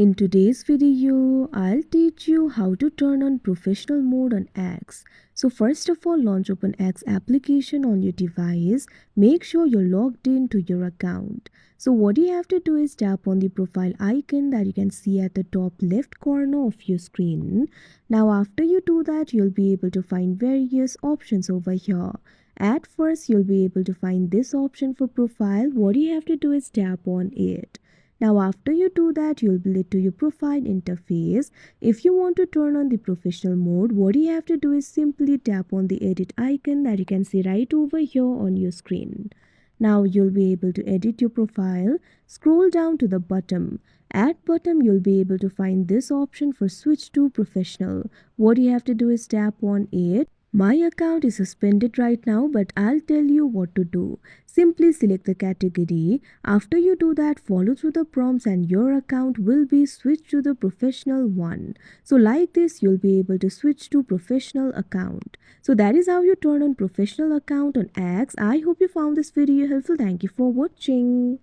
In today's video, I'll teach you how to turn on professional mode on X. So first of all, launch Open X application on your device. Make sure you're logged in to your account. So what you have to do is tap on the profile icon that you can see at the top left corner of your screen. Now after you do that, you'll be able to find various options over here. At first, you'll be able to find this option for profile. What you have to do is tap on it. Now after you do that, you'll be led to your profile interface. If you want to turn on the professional mode, what you have to do is simply tap on the edit icon that you can see right over here on your screen. Now you'll be able to edit your profile. Scroll down to the bottom. At bottom, you'll be able to find this option for switch to professional. What you have to do is tap on it. My account is suspended right now, but I'll tell you what to do. Simply select the category. After you do that, follow through the prompts and your account will be switched to the professional one. So like this, you'll be able to switch to professional account. So that is how you turn on professional account on X. I hope you found this video helpful. Thank you for watching.